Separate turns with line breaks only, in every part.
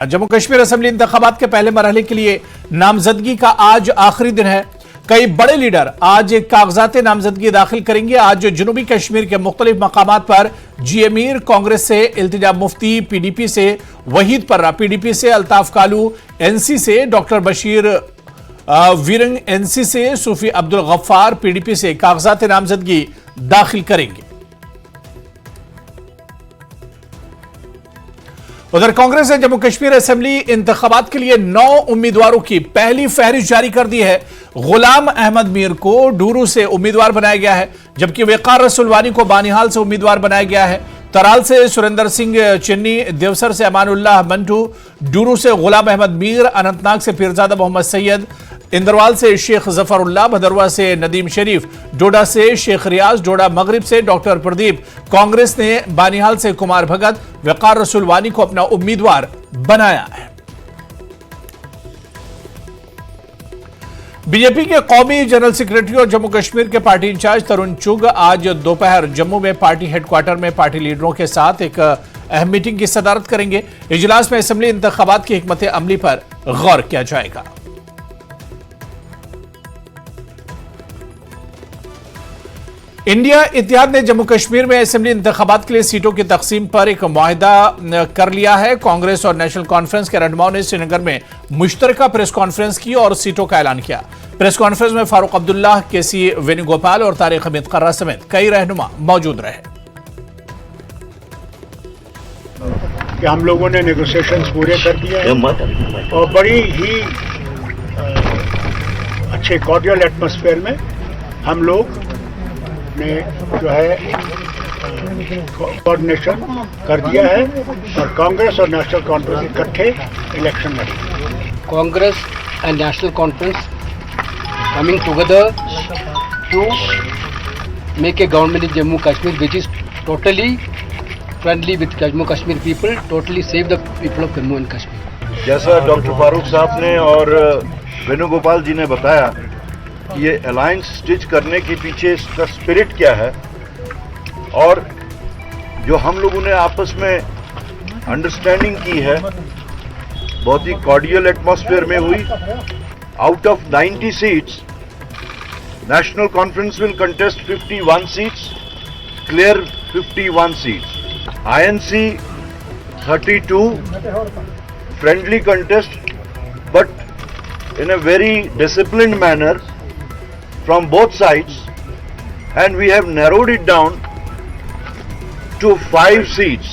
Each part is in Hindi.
जम्मू कश्मीर असेंबली इंतखाबात के पहले मरहले के लिए नामजदगी का आज आखिरी दिन है। कई बड़े लीडर आज कागजात नामजदगी दाखिल करेंगे। आज जनूबी कश्मीर के मुख्तलिफ मकामात पर जी अमीर कांग्रेस से इल्तिजा मुफ्ती, पीडीपी से वहीद पर्रा, पीडीपी से अल्ताफ कालू, एनसी से डॉक्टर बशीर वीरंग, एनसी से सूफी अब्दुल गफ्फार पीडीपी से कागजात नामजदगी दाखिल करेंगे। उधर कांग्रेस ने जम्मू कश्मीर असेंबली इंतखाबात के लिए 9 उम्मीदवारों की पहली फहरिस्त जारी कर दी है। गुलाम अहमद मीर को डूरू से उम्मीदवार बनाया गया है, जबकि वकार रसूलवानी को बानिहाल से उम्मीदवार बनाया गया है। तराल से सुरेंद्र सिंह चिन्नी, देवसर से अमानुल्लाह मंटू, डूरू से गुलाम अहमद मीर, अनंतनाग से पीरजादा मोहम्मद सैयद, इंदरवाल से शेख जफरुल्लाह, भदरवा से नदीम शरीफ, डोडा से शेख रियाज, डोडा मगरिब से डॉक्टर प्रदीप। कांग्रेस ने बानिहाल से कुमार भगत, वकार रसूलवानी को अपना उम्मीदवार बनाया है। बीजेपी के कौमी जनरल सेक्रेटरी और जम्मू कश्मीर के पार्टी इंचार्ज तरुण चुग आज दोपहर जम्मू में पार्टी हेडक्वार्टर में पार्टी लीडरों के साथ एक अहम मीटिंग की सदारत करेंगे। इजलास में असेंबली इंतखाबात की हिकमत अमली पर गौर किया जाएगा। इंडिया इत्तेहाद ने जम्मू कश्मीर में असेंबली इंतखाबात के लिए सीटों की तकसीम पर एक मुआहिदा कर लिया है। कांग्रेस और नेशनल कॉन्फ्रेंस के रहनुमाओं ने श्रीनगर में मुश्तरका प्रेस कॉन्फ्रेंस की और सीटों का ऐलान किया। प्रेस कॉन्फ्रेंस में फारूक अब्दुल्ला, केसी वेणुगोपाल और तारिक हमीद कर्रा समेत कई रहनुमा मौजूद रहे।
कि हम लोगों ने नेगोशिएशंस पूरे कर दिए हैं और बड़ी ही अच्छे कॉर्डियल एटमॉस्फेयर में हम लोग ने जो है कोऑर्डिनेशन कर दिया है और कांग्रेस और नेशनल कॉन्फ्रेंस इकट्ठे इलेक्शन लड़ेंगे।
Congress and national conference coming together to make a government in Jammu Kashmir which is totally friendly with Jammu Kashmir people, totally save the people of Jammu and Kashmir.
जैसा डॉक्टर फारूक साहब ने और वेणुगोपाल जी ने बताया, ये अलायंस स्टिच करने के पीछे इसका स्पिरिट क्या है और जो हम लोगों ने आपस में अंडरस्टैंडिंग की है बहुत ही कॉर्डियल एटमॉस्फेयर में हुई। Out of 90 seats national conference will contest 51 seats, clear 51 seats, INC 32, friendly contest but in a very disciplined manner from both sides, and we have narrowed it down to 5 seats,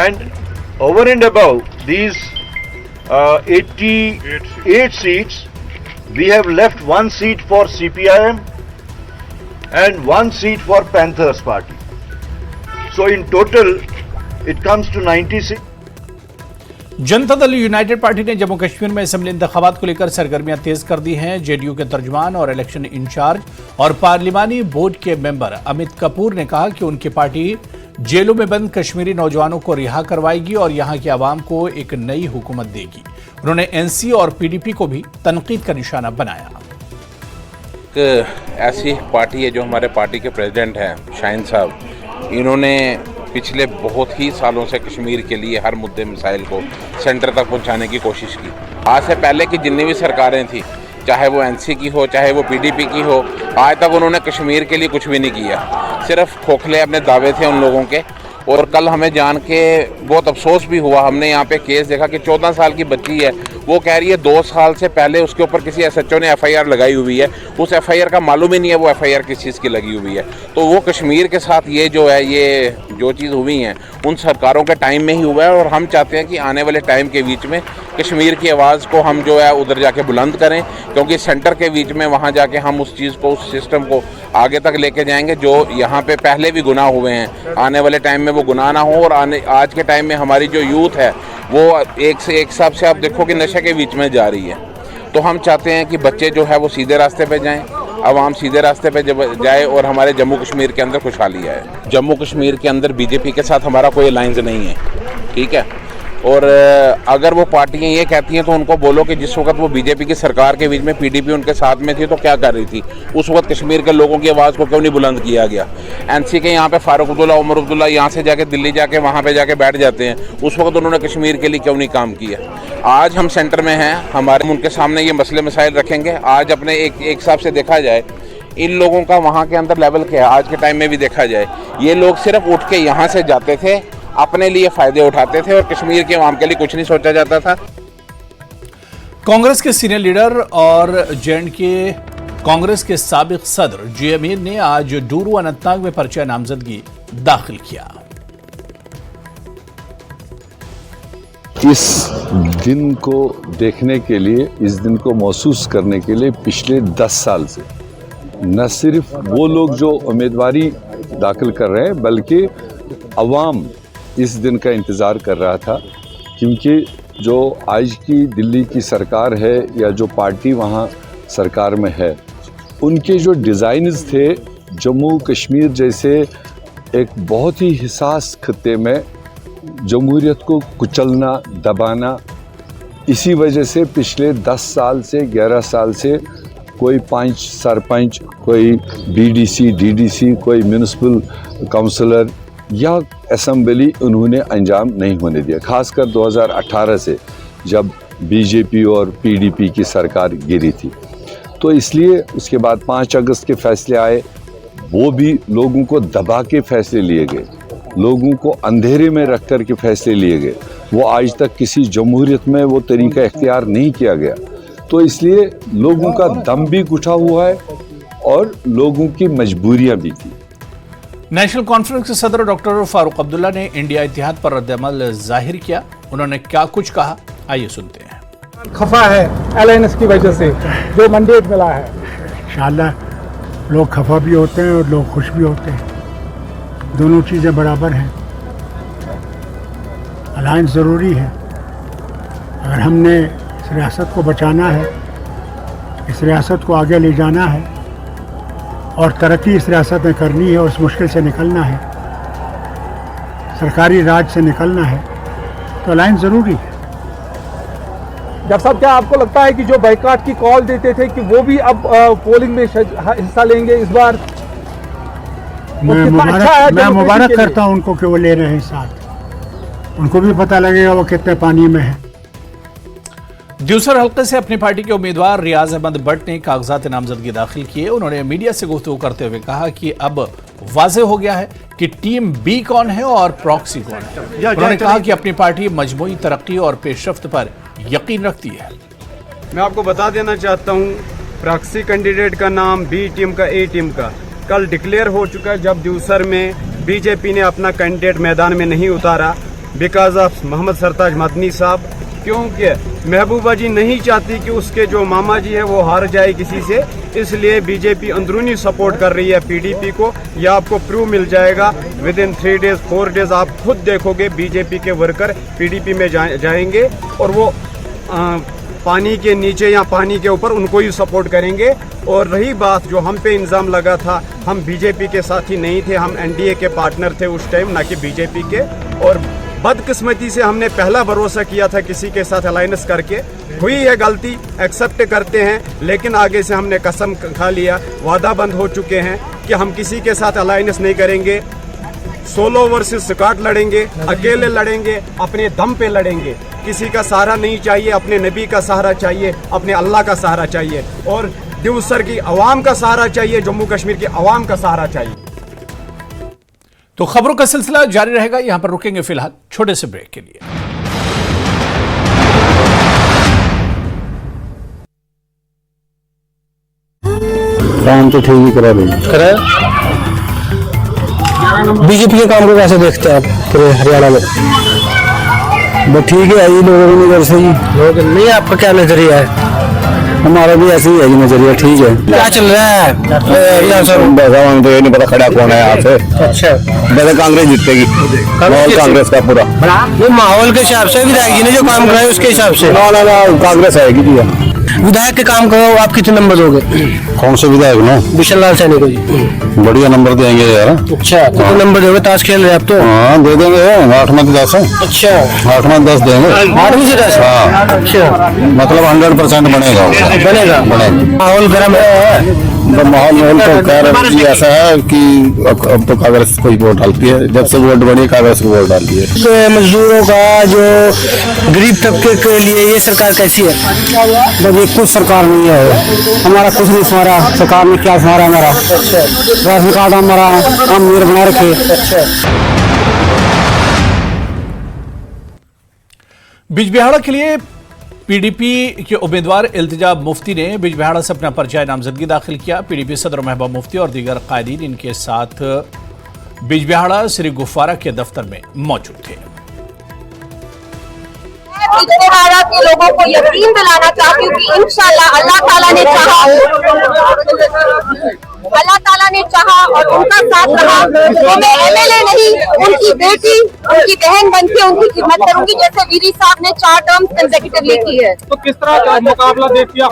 and over and above these 88 seats we have left 1 seat for CPIM and 1 seat for Panthers party, so in total it comes to 90 seats.
Janata Dal United party ने जम्मू कश्मीर में असेंबली इंतखाबात को लेकर सरगर्मियां तेज कर दी हैं। जेडीयू के तर्जुमान और इलेक्शन इंचार्ज और पार्लिमानी बोर्ड के मेंबर अमित कपूर ने कहा कि उनकी पार्टी जेलों में बंद कश्मीरी नौजवानों को रिहा करवाएगी और यहां की आवाम को एक नई हुकूमत देगी। उन्होंने एनसी और पीडीपी को भी तनकीद का निशाना बनाया।
एक ऐसी पार्टी है जो हमारे पार्टी के प्रेसिडेंट हैं शाहीन साहब, इन्होंने पिछले बहुत ही सालों से कश्मीर के लिए हर मुद्दे मसाइल को सेंटर तक पहुंचाने की कोशिश की। आज से पहले की जितनी भी सरकारें थी, चाहे वो एनसी की हो चाहे वो पीडीपी की हो, आज तक उन्होंने कश्मीर के लिए कुछ भी नहीं किया। सिर्फ खोखले अपने दावे थे उन लोगों के। और कल हमें जान के बहुत अफसोस भी हुआ, हमने यहाँ पे केस देखा कि 14 साल की बच्ची है, वो कह रही है 2 साल से पहले उसके ऊपर किसी एसएचओ ने एफआईआर लगाई हुई है, उस एफआईआर का मालूम ही नहीं है वो एफआईआर किस चीज़ की लगी हुई है। तो वो कश्मीर के साथ ये जो है, ये जो चीज़ हुई है उन सरकारों के टाइम में ही हुआ है और हम चाहते हैं कि आने वाले टाइम के बीच में कश्मीर की आवाज़ को हम जो है उधर जाके बुलंद करें, क्योंकि सेंटर के बीच में वहाँ जाके हम उस चीज़ को, उस सिस्टम को आगे तक लेके जाएंगे। जो यहाँ पे पहले भी गुनाह हुए हैं, आने वाले टाइम में वो गुनाह ना हो। और आज के टाइम में हमारी जो यूथ है वो एक से एक हिसाब से आप देखो कि नशे के बीच में जा रही है। तो हम चाहते हैं कि बच्चे जो है वो सीधे रास्ते पे जाएं, आवाम सीधे रास्ते पे जाए और हमारे जम्मू कश्मीर के अंदर खुशहाली आए। जम्मू कश्मीर के अंदर बीजेपी के साथ हमारा कोई अलायंस नहीं है, ठीक है। और अगर वो पार्टियां ये कहती हैं तो उनको बोलो कि जिस वक्त वो बीजेपी की सरकार के बीच में पीडीपी उनके साथ में थी तो क्या कर रही थी, उस वक्त कश्मीर के लोगों की आवाज़ को क्यों नहीं बुलंद किया गया। एनसी के यहाँ पे फारूक अब्दुल्ला, उमर अब्दुल्ला यहाँ से जाके दिल्ली जाके वहाँ पे जाके बैठ जाते हैं, उस वक्त उन्होंने कश्मीर के लिए क्यों नहीं काम किया। आज हम सेंटर में हैं, हमारे उनके सामने ये मसले मसाइल रखेंगे। आज अपने एक हिसाब से देखा जाए इन लोगों का वहाँ के अंदर लेवल क्या है, आज के टाइम में भी देखा जाए, ये लोग सिर्फ उठ के यहाँ से जाते थे, अपने लिए फायदे उठाते थे और कश्मीर के आवाम के लिए कुछ नहीं सोचा जाता था।
कांग्रेस के सीनियर लीडर और जे&के कांग्रेस के साबिक सदर जी अमीर ने आज डूरू अनंतनाग में पर्चा नामजदगी दाखिल किया।
इस दिन को देखने के लिए, इस दिन को महसूस करने के लिए पिछले 10 साल से न सिर्फ वो लोग जो उम्मीदवारी दाखिल कर रहे हैं बल्कि अवाम इस दिन का इंतज़ार कर रहा था, क्योंकि जो आज की दिल्ली की सरकार है या जो पार्टी वहाँ सरकार में है, उनके जो डिज़ाइन्स थे जम्मू कश्मीर जैसे एक बहुत ही हिसास खत्ते में जमहूरियत को कुचलना, दबाना, इसी वजह से पिछले 10 साल से 11 साल से कोई 5 सरपंच, कोई बीडीसी, डीडीसी, कोई म्यूनिसिपल काउंसलर या असेंबली उन्होंने अंजाम नहीं होने दिया। खासकर 2018 से जब बीजेपी और पीडीपी की सरकार गिरी थी, तो इसलिए उसके बाद 5 अगस्त के फैसले आए, वो भी लोगों को दबा के फैसले लिए गए, लोगों को अंधेरे में रख कर के फैसले लिए गए। वो आज तक किसी जमहूरियत में वो तरीका इख्तियार नहीं किया गया। तो इसलिए लोगों का दम भी घुटा हुआ है और लोगों की मजबूरियां भी थी।
नेशनल कॉन्फ्रेंस के सदर डॉक्टर फारूक अब्दुल्ला ने इंडिया इत्तेहाद पर रद्द-ए-अमल जाहिर किया। उन्होंने क्या कुछ कहा, आइए सुनते हैं।
खफा है अलायंस की वजह से जो मैंडेट मिला है।
इंशाअल्लाह लोग खफा भी होते हैं और लोग खुश भी होते हैं, दोनों चीज़ें बराबर हैं। अलायंस ज़रूरी है। अगर हमने इस रियासत को बचाना है, इस रियासत को आगे ले जाना है और तरक्की इस रियासत में करनी है और इस मुश्किल से निकलना है, सरकारी राज से निकलना है, तो अलायंस ज़रूरी है।
डॉक्टर साहब, क्या आपको लगता है कि जो बाइकाट की कॉल देते थे कि वो भी अब पोलिंग में हिस्सा लेंगे इस बार?
मैं मुबारक करता हूं उनको कि वो ले रहे हैं साथ। उनको भी पता लगेगा वो कितने पानी में है।
द्यूसर हल्के से अपनी पार्टी के उम्मीदवार रियाज अहमद भट्ट ने कागजात नामजदगी दाखिल किए। उन्होंने मीडिया से गुफ्तगू करते हुए कहा कि अब वाज़ेह हो गया है कि टीम बी कौन है और प्रॉक्सी कौन है। उन्होंने कहा कि अपनी पार्टी मजमूई तरक्की और पेशरफ्त पर यकीन रखती है।
मैं आपको बता देना चाहता हूँ, प्रॉक्सी कैंडिडेट का नाम बी टीम का, ए टीम का कल डिक्लेयर हो चुका है। जब द्यूसर में बीजेपी ने अपना कैंडिडेट मैदान में नहीं उतारा बिकॉज ऑफ मोहम्मद सरताज मदनी साहब, क्योंकि महबूबा जी नहीं चाहती कि उसके जो मामा जी है वो हार जाए किसी से, इसलिए बीजेपी अंदरूनी सपोर्ट कर रही है पीडीपी को। यह आपको प्रूव मिल जाएगा विद इन 3 डेज 4 डेज, आप खुद देखोगे बीजेपी के वर्कर पीडीपी में जाएंगे और वो पानी के नीचे या पानी के ऊपर उनको ही सपोर्ट करेंगे। और रही बात जो हम पे इल्ज़ाम लगा था, हम बीजेपी के साथी नहीं थे, हम एनडीए के पार्टनर थे उस टाइम, ना कि बीजेपी के। और बदकिस्मती से हमने पहला भरोसा किया था किसी के साथ अलायंस करके, हुई है गलती, एक्सेप्ट करते हैं, लेकिन आगे से हमने कसम खा लिया, वादा बंद हो चुके हैं कि हम किसी के साथ अलायंस नहीं करेंगे। सोलो वर्सेस स्क्वाड लड़ेंगे, अकेले लड़ेंगे, अपने दम पे लड़ेंगे, किसी का सहारा नहीं चाहिए, अपने नबी का सहारा चाहिए, अपने अल्लाह का सहारा चाहिए और द्यूसर की आवाम का सहारा चाहिए, जम्मू कश्मीर की आवाम का सहारा चाहिए।
तो खबरों का सिलसिला जारी रहेगा, यहां पर रुकेंगे फिलहाल छोटे से ब्रेक के लिए।
काम तो ठीक ही करा बीजेपी के काम को कैसे देखते हैं आप पूरे हरियाणा में? बस ठीक है, ये लोगों की नजर से ही लोग नहीं, आपका क्या नजरिया है? हमारा भी ऐसे ही है नजरिया। ठीक है, क्या चल रहा है? तो ये नहीं पता खड़ा कौन है यहाँ से। अच्छा, वैसे कांग्रेस जीतेगी, कांग्रेस का पूरा ये माहौल के हिसाब से भी रहेगी ना, जो काम कराए उसके हिसाब से। ना कांग्रेस आएगी जी। विधायक के काम को आप कितने नंबर दोगे?
कौन से विधायक नो?
विशाल लाल सैनी को जी।
बढ़िया नंबर देंगे यार।
अच्छा, कितने नंबर दोगे? ताश खेल रहे आप तो?
हाँ दे देंगे, 8 में से 10 है।
अच्छा,
8 में 10 देंगे।
8 में से 10?
हाँ।
अच्छा,
मतलब 100% बनेगा।
माहौल गर्म है।
माहौल तो खैर ऐसा है कि अब तो कांग्रेस को ही वोट डालती है, जब से वोट बनी कांग्रेस को वोट डालती है।
तो मजदूरों का जो गरीब तबके के लिए ये सरकार कैसी है?
जब ये कुछ सरकार नहीं है, हमारा कुछ नहीं संवारा, सरकार ने क्या संवारा हमारा। राशन कार्ड हमारा हम मीर बना रखे।
बिजबिहाड़ा के लिए पीडीपी के उम्मीदवार इल्तिजा मुफ्ती ने बिजबिहाड़ा से अपना पर्चा नामजदगी दाखिल किया। पीडीपी सदर महबूब मुफ्ती और दीगर कायदीन इनके साथ बिजबिहाड़ा श्री गुफारा के दफ्तर में मौजूद थे।
बिजबिहाड़ा के लोगों को यकीन दिलाना चाहती हूँ कि इंशाल्लाह अल्लाह ताला ने चाहा और उनका साथ रहा तो मैं एमएलए नहीं, उनकी बेटी, उनकी बहन बनके उनकी खिदमत करूंगी, जैसे वीरी साहब ने 4 टर्म कंसेक्यूटिवली की है।
तो किस तरह का मुकाबला देखती है आप?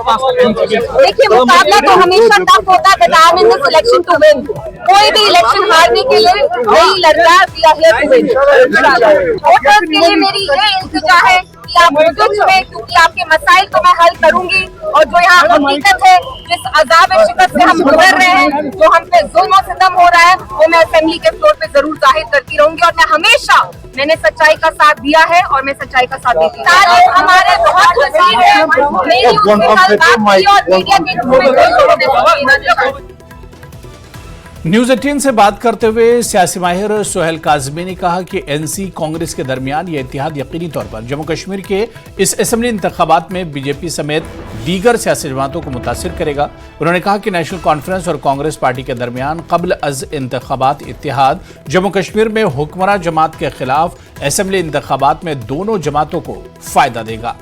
देखिए, मुकाबला तो हमेशा टफ होता है, but I am in this election to win. कोई भी इलेक्शन हारने के लिए नहीं लड़ता है, we are here to win. Voters के लिए मेरी ये इल्तिजा है कि आप मुझे चुने, क्योंकि आपके मसाइल को मैं हल करूंगी और जो यहाँ हकीकत है, जिस अजाब शिकस्त से हम गुजर रहे हैं, जो हम पे जुल्म और सितम हो रहा है, वो मैं असेंबली के फ्लोर पे जरूर जाहिर करती रहूंगी। और मैं हमेशा मैंने सच्चाई का साथ दिया है और मैं सच्चाई का साथ देती हूँ। हमारे बहुत वसीर है, मेरी उससे कल बात की और मीडिया के थ्रू में कई लोगों ने
न्यूज 18 से बात करते हुए सियासी माहिर सुहेल काज़मी ने कहा कि एनसी कांग्रेस के दरमियान यह इत्तेहाद यकीनी तौर पर जम्मू कश्मीर के इस असेंबली इंतखाबात में बीजेपी समेत दीगर सियासी जमातों को मुतासिर करेगा। उन्होंने कहा कि नेशनल कॉन्फ्रेंस और कांग्रेस पार्टी के दरमियान कबल अज इंतखाबात इत्तेहाद जम्मू कश्मीर में हुक्मरां जमात के खिलाफ असेंबली इंतखाबात में दोनों जमातों को फायदा देगा।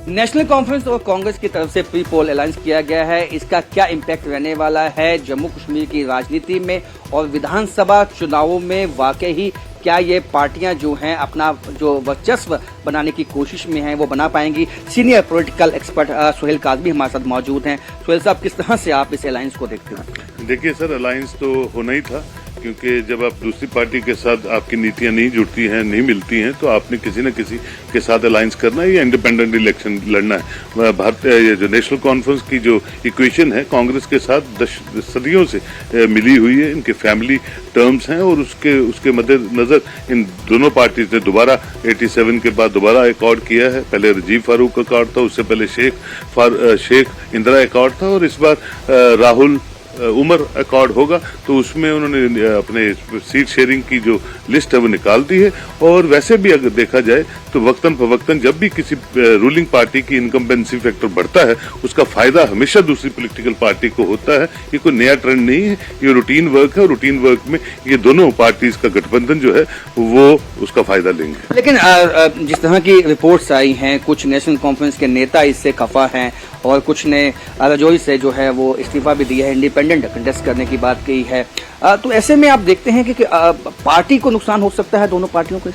नेशनल कॉन्फ्रेंस और कांग्रेस की तरफ से प्री पोल अलायंस किया गया है, इसका क्या इम्पैक्ट रहने वाला है जम्मू कश्मीर की राजनीति में और विधानसभा चुनावों में? वाकई ही क्या ये पार्टियां जो हैं अपना जो वर्चस्व बनाने की कोशिश में हैं वो बना पाएंगी? Senior political expert Suhail Kazmi हमारे साथ मौजूद हैं। सुहेल साहब, किस तरह से आप इस अलायंस को देखते हैं?
देखिए सर, अलायंस तो होना ही था, क्योंकि जब आप दूसरी पार्टी के साथ आपकी नीतियां नहीं जुड़ती हैं, नहीं मिलती हैं, तो आपने किसी न किसी के साथ अलायंस करना है या इंडिपेंडेंट इलेक्शन लड़ना है। भारतीय जो नेशनल कॉन्फ्रेंस की जो इक्वेशन है कांग्रेस के साथ सदियों से मिली हुई है, इनके फैमिली टर्म्स हैं और उसके मद्देनजर इन दोनों पार्टी ने दोबारा 87 के बाद दोबारा अकॉर्ड किया है। पहले रजीव फारूक अकॉर्ड था, उससे पहले शेख इंदिरा अकॉर्ड था और इस बार राहुल उमर अकॉर्ड होगा। तो उसमें उन्होंने अपने सीट शेयरिंग की जो लिस्ट है वो निकाल दी है। और वैसे भी अगर देखा जाए तो वक्तन फवक्तन जब भी किसी रूलिंग पार्टी की इनकम्बेंसी फैक्टर बढ़ता है, उसका फायदा हमेशा दूसरी पॉलिटिकल पार्टी को होता है। ये कोई नया ट्रेंड नहीं है, ये रूटीन वर्क है और रूटीन वर्क में ये दोनों पार्टीज का गठबंधन जो है वो उसका फायदा लेंगे।
लेकिन जिस तरह की रिपोर्ट्स आई हैं, कुछ नेशनल कॉन्फ्रेंस के नेता इससे खफा हैं और कुछ ने रजौरी से जो है वो इस्तीफा भी दिया है, इंडिपेंडेंट कंटेस्ट करने की बात कही है। तो ऐसे में आप देखते हैं कि पार्टी को नुकसान हो सकता है, दोनों पार्टियों को?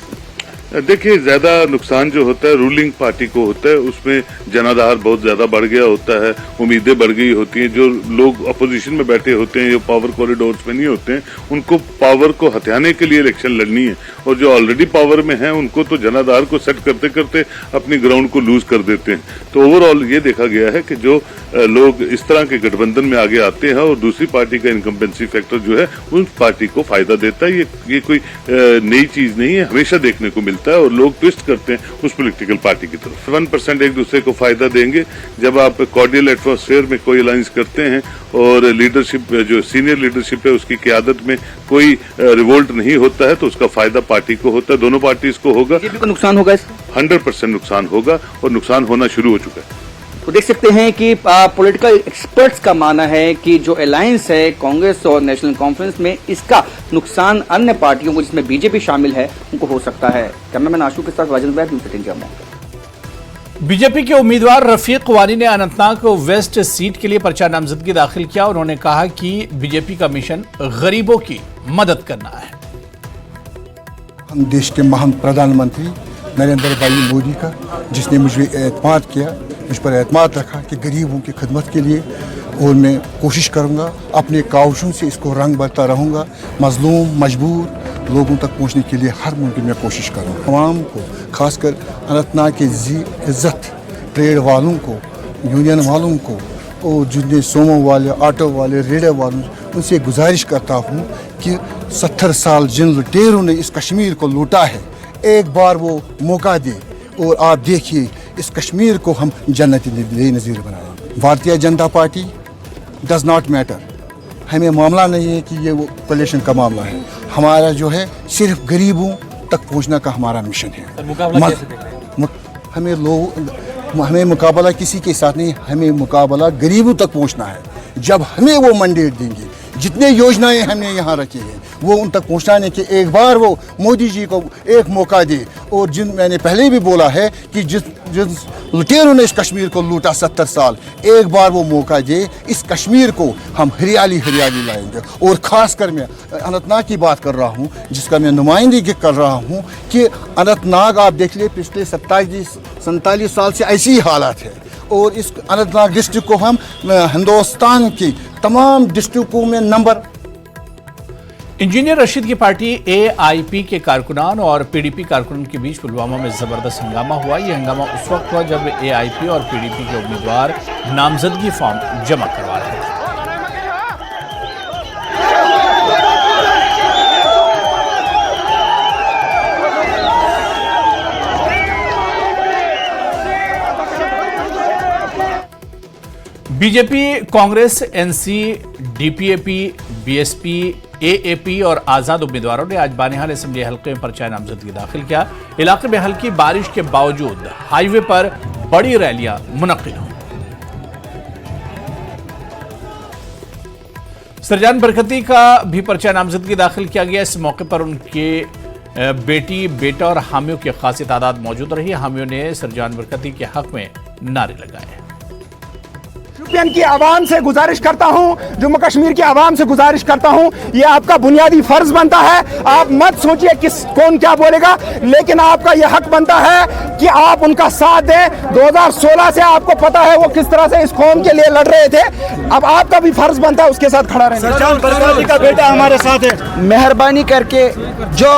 देखिए, ज्यादा नुकसान जो होता है रूलिंग पार्टी को होता है, उसमें जनाधार बहुत ज्यादा बढ़ गया होता है, उम्मीदें बढ़ गई होती हैं। जो लोग अपोजिशन में बैठे होते हैं, जो पावर कॉरिडोर्स में नहीं होते हैं, उनको पावर को हथियाने के लिए इलेक्शन लड़नी है और जो ऑलरेडी पावर में हैं उनको तो जनाधार को सेट करते करते अपनी ग्राउंड को लूज कर देते हैं। तो ओवरऑल ये देखा गया है कि जो लोग इस तरह के गठबंधन में आगे आते हैं और दूसरी पार्टी का इनकम्बेंसी फैक्टर जो है उस पार्टी को फायदा देता है। ये कोई नई चीज नहीं है, हमेशा देखने को मिलता है और लोग ट्विस्ट करते हैं उस पॉलिटिकल पार्टी की तरफ। 1% एक दूसरे को फायदा देंगे। जब आप कॉर्डियल एटमॉस्फेयर में कोई अलायंस करते हैं और लीडरशिप जो सीनियर लीडरशिप है उसकी क़यादत में कोई रिवोल्ट नहीं होता है, तो उसका फायदा पार्टी को होता है, दोनों पार्टीज को होगा।
को नुकसान होगा,
100% नुकसान होगा और नुकसान होना शुरू हो चुका है।
तो देख सकते हैं कि पॉलिटिकल एक्सपर्ट्स का मानना है कि जो अलायंस है कांग्रेस और नेशनल कॉन्फ्रेंस में, इसका नुकसान अन्य पार्टियों को जिसमें बीजेपी शामिल है उनको हो सकता है। कैमरामैन आशु के साथ वाजिद बैद, न्यूज़ 18 जम्मू।
बीजेपी के उम्मीदवार रफीक वानी ने अनंतनाग वेस्ट सीट के लिए पर्चा नामजदगी दाखिल किया। उन्होंने कहा कि बीजेपी का मिशन गरीबों की मदद करना है।
हम देश के महान प्रधानमंत्री नरेंद्र भाई मोदी का, जिसने मुझे एतमाद किया मुझ पर एतमाद रखा कि गरीबों की खिदमत के लिए, और मैं कोशिश करूँगा, अपने काविशों से इसको रंग भरता रहूँगा। मजलूम मजबूर लोगों तक पहुँचने के लिए हर मुमकिन मैं कोशिश करूँगा। तमाम को, खासकर अनंतनाग के इज़्ज़त ट्रेड वालों को, यूनियन वालों को, और जितने सोमो वाले, ऑटो वाले, रेडे वालों, उनसे गुजारिश करता हूँ कि 70 साल जिन लुटेरों ने इस कश्मीर को लूटा है, एक बार वो मौका दे और आप देखिए इस कश्मीर को हम जन्नती नज़ीर बनाएं। Bharatiya Janata party does not matter, हमें मामला नहीं है कि ये वो कोलिशन का मामला है। हमारा जो है सिर्फ गरीबों तक पहुंचना का हमारा मिशन है। हमें मुकाबला किसी के साथ नहीं, हमें मुकाबला गरीबों तक पहुंचना है। जब हमें वो मैंडेट देंगे, जितने योजनाएं हमने यहाँ रखी हैं वो उन तक पहुँचाने के एक बार वो मोदी जी को एक मौका दे। और जिन मैंने पहले भी बोला है कि जिस लुटेरों ने इस कश्मीर को लूटा 70 साल, एक बार वो मौका दे, इस कश्मीर को हम हरियाली हरियाली लाएंगे। और ख़ासकर मैं अनंतनाग की बात कर रहा हूँ, जिसका मैं नुमाइंदगी कर रहा हूँ कि अनंतनाग आप देख लिए पिछले 47 साल से ऐसी ही हालात है। और इस अनंतनाग डिस्ट्रिक्ट को हम हिंदुस्तान की तमाम डिस्ट्रिक्टों में नंबर।
इंजीनियर रशीद की पार्टी एआईपी के कारकुनान और पीडीपी कारकुनान के बीच पुलवामा में जबरदस्त हंगामा हुआ। यह हंगामा उस वक्त हुआ जब एआईपी और पीडीपी के उम्मीदवार नामजदगी फॉर्म जमा करवा रहे थे। BJP, Congress, NC, DPAP, BSP, AAP और आजाद उम्मीदवारों ने आज बानिहाल असेंबली हल्के में पर्चा नामजदगी दाखिल किया। इलाके में हल्की बारिश के बावजूद हाईवे पर बड़ी रैलियां मुनक्किद हुई। सरजान बरकती का भी पर्चा नामजदगी दाखिल किया गया। इस मौके पर उनके बेटी, बेटा और हामियों की खासी तादाद मौजूद रही। हामियों ने सरजान बरकती के हक में नारे लगाए।
शोपियान की आवाम से गुजारिश करता हूं, जम्मू कश्मीर की आवाम से गुजारिश करता हूं, ये आपका बुनियादी फर्ज बनता है। आप मत सोचिए कौन क्या बोलेगा, लेकिन आपका यह हक बनता है कि आप उनका साथ दें। 2016 से आपको पता है वो किस तरह से इस कौम के लिए लड़ रहे थे। अब आपका भी फर्ज बनता है उसके साथ खड़ा रहना।
सरजान बरकती का बेटा हमारे साथ है।
मेहरबानी करके जो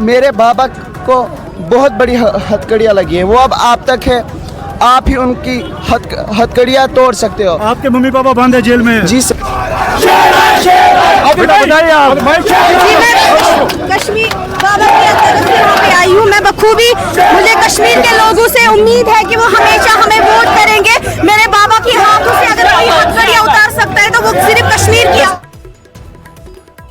मेरे बाबा को बहुत बड़ी हथकड़ियाँ लगी है, वो अब आप तक है। आप ही उनकी हथकड़ियाँ तोड़ सकते हो।
आपके मम्मी पापा बंद है जेल में।
जी सर।
बताइए आप।
कश्मीर बाबा की तरफ से यहाँ पे आई हूँ मैं बखूबी। मुझे कश्मीर के लोगों से उम्मीद है कि वो हमेशा हमें वोट करेंगे। मेरे बाबा के हाथों से अगर कोई हथकड़ियाँ उतार सकता है तो वो सिर्फ कश्मीर की।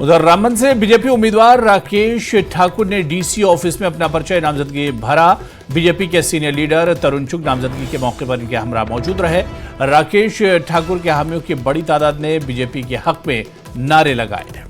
उधर रामबन से बीजेपी उम्मीदवार राकेश ठाकुर ने डीसी ऑफिस में अपना पर्चा नामजदगी भरा। बीजेपी के सीनियर लीडर तरुण चुग नामजदगी के मौके पर इनके हमरा मौजूद रहे। राकेश ठाकुर के हामियों की बड़ी तादाद ने बीजेपी के हक में नारे लगाए।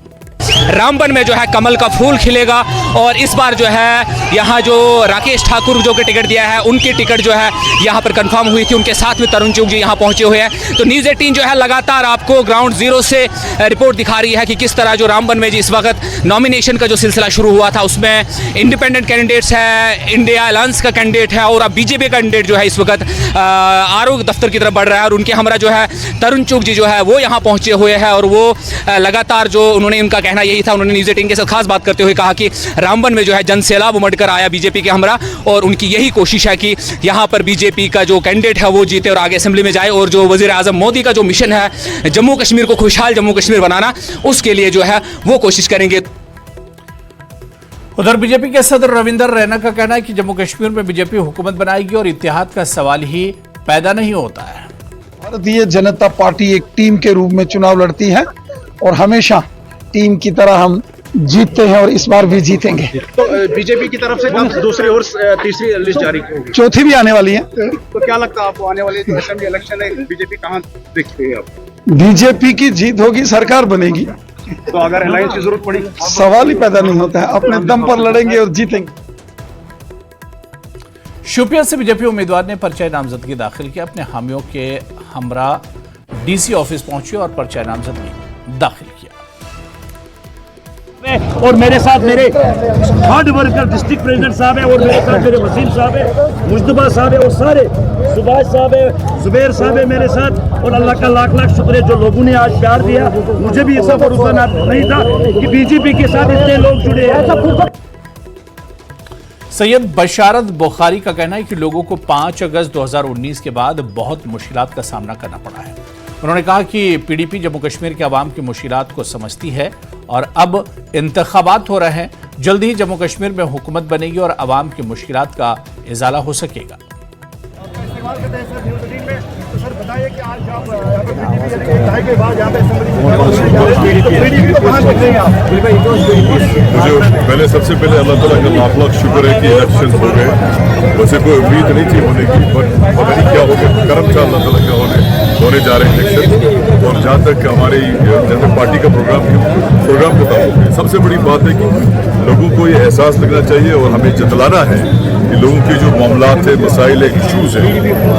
रामबन में जो है कमल का फूल खिलेगा और इस बार जो है यहाँ जो राकेश ठाकुर जो के टिकट दिया है उनकी टिकट जो है यहाँ पर कंफर्म हुई थी। उनके साथ में तरुण चुग जी यहाँ पहुँचे हुए हैं। तो न्यूज़ 18 जो है लगातार आपको ग्राउंड जीरो से रिपोर्ट दिखा रही है कि किस तरह जो रामबन में जी इस वक्त नॉमिनेशन का जो सिलसिला शुरू हुआ था उसमें इंडिपेंडेंट कैंडिडेट्स है, इंडिया अलायंस का कैंडिडेट है और अब बीजेपी का कैंडिडेट जो है इस वक्त आरोग्य दफ्तर की तरफ बढ़ रहा है। और उनके हमरा जो है तरुण चुग जी जो है वो यहाँ पहुँचे हुए हैं और वो लगातार जो उन्होंने उनका कहना यही था। उन्होंने न्यूज़ 18 के साथ खास बात करते हुए कहा कि रामबन में जो है जनसैलाब उमड़ कर आया बीजेपी के हमरा और उनकी यही कोशिश है कि यहाँ पर बीजेपी का जो कैंडिडेट है वो जीते और आगे असेंबली में जाए। और जो वजीर आजम मोदी का जो मिशन है जम्मू कश्मीर को खुशहाल जम्मू कश्मीर बनाना, उसके लिए जो है वो कोशिश करेंगे।
उधर बीजेपी के सदर रविंदर रैना का कहना है कि जम्मू कश्मीर में बीजेपी हुकूमत बनाएगी और इत्तेहाद का सवाल ही पैदा नहीं होता है।
भारतीय जनता पार्टी एक टीम के रूप में चुनाव लड़ती है और हमेशा टीम की तरह हम जीतते हैं और इस बार भी जीतेंगे।
तो बीजेपी की तरफ से कब दूसरी और तीसरी लिस्ट जारी होगी?
चौथी भी आने वाली है।
तो क्या लगता है आपको आने वाले जो असेंबली इलेक्शन है बीजेपी कहाँ देखते हैं आप?
बीजेपी की जीत होगी, सरकार बनेगी।
तो अगर अलायंस की जरूरत पड़ी
सवाल ही पैदा नहीं होता है, अपने दम पर लड़ेंगे और जीतेंगे।
शोपियां से बीजेपी उम्मीदवार ने पर्चा नामजदगी दाखिल किया। अपने हामियों के हमरा डीसी ऑफिस पहुंचे और पर्चा नामजदगी दाखिल किया।
है और मेरे साथ मेरे हार्ड वर्कर डिस्ट्रिक्ट प्रेसिडेंट साहब है और मेरे साथ मेरे वसीम साहब है, मुजतबा साहब है और सारे सुभाष साहब है, जुबैर साहब है मेरे साथ। और अल्लाह का लाख लाख शुक्र है जो लोगों ने आज प्यार दिया। मुझे भी ऐसा भरोसा नहीं था कि बीजेपी के साथ इतने लोग जुड़े हैं।
सैयद बशारत बुखारी का कहना है कि लोगों को 5 अगस्त 2019 के बाद बहुत मुश्किलात का सामना करना पड़ा है। उन्होंने कहा कि पीडीपी जम्मू कश्मीर के अवाम की मुश्किलात को समझती है और अब इंतखाबात हो रहे हैं। जल्दी ही जम्मू कश्मीर में हुकूमत बनेगी और अवाम की मुश्किलात का इजाला हो सकेगा।
पहले सबसे पहले अल्लाह ताला का लाख लाख शुक्र है कि इलेक्शन हो गए। मुझे कोई उम्मीद नहीं थी होने की, पर पता नहीं क्या हो गया, करम था अल्लाह ताला का होने जा रहे इलेक्शन। और जहाँ तक हमारी जैसे पार्टी का प्रोग्राम खत्म हो गया, सबसे बड़ी बात है कि लोगों को ये एहसास लगना चाहिए और हमें जतलाना है कि लोगों के जो मामलात है, मसाइल है, इशूज़ है,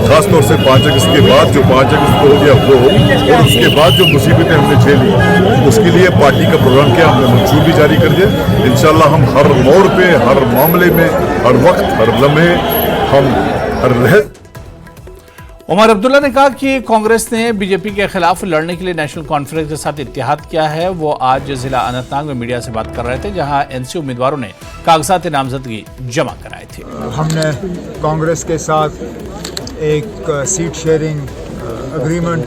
ख़ासतौर से 5 अगस्त के बाद जो 5 अगस्त को हो गया वो, और उसके बाद जो मुसीबतें हमने झेली, उसके लिए पार्टी का प्रोग्राम क्या हमने मंशूर भी जारी कर दिया। इंशाल्लाह हम हर मोड़ पे, हर मामले में, हर वक्त, हर लम्हे हम
उमर अब्दुल्ला ने कहा कि कांग्रेस ने बीजेपी के खिलाफ लड़ने के लिए नेशनल कॉन्फ्रेंस के साथ इत्तेहाद किया है। वो आज जिला अनंतनाग में मीडिया से बात कर रहे थे, जहां एनसी उम्मीदवारों ने कागजात नामजदगी जमा कराए थे।
हमने कांग्रेस के साथ एक सीट शेयरिंग एग्रीमेंट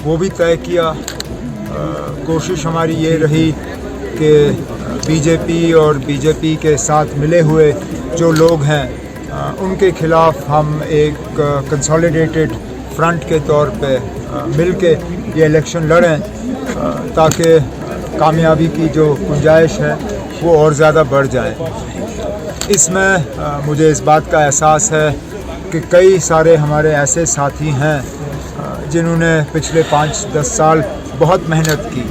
वो भी तय किया। कोशिश हमारी ये रही कि बीजेपी और बीजेपी के साथ मिले हुए जो लोग हैं उनके खिलाफ हम एक कंसोलिडेटेड फ्रंट के तौर पे मिल के ये इलेक्शन लड़ें ताकि कामयाबी की जो गुंजाइश है वो और ज़्यादा बढ़ जाए। इसमें मुझे इस बात का एहसास है कि कई सारे हमारे ऐसे साथी हैं जिन्होंने पिछले 5-10 साल बहुत मेहनत की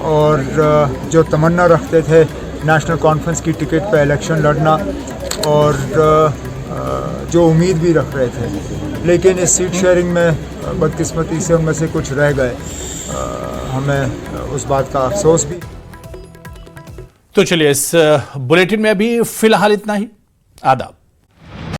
और जो तमन्ना रखते थे नेशनल कॉन्फ्रेंस की टिकट पे इलेक्शन लड़ना और जो उम्मीद भी रख रहे थे, लेकिन इस सीट शेयरिंग में बदकिस्मती से उनमें से कुछ रह गए। हमें उस बात का अफसोस भी।
तो चलिए इस बुलेटिन में अभी फिलहाल इतना ही। आदाब।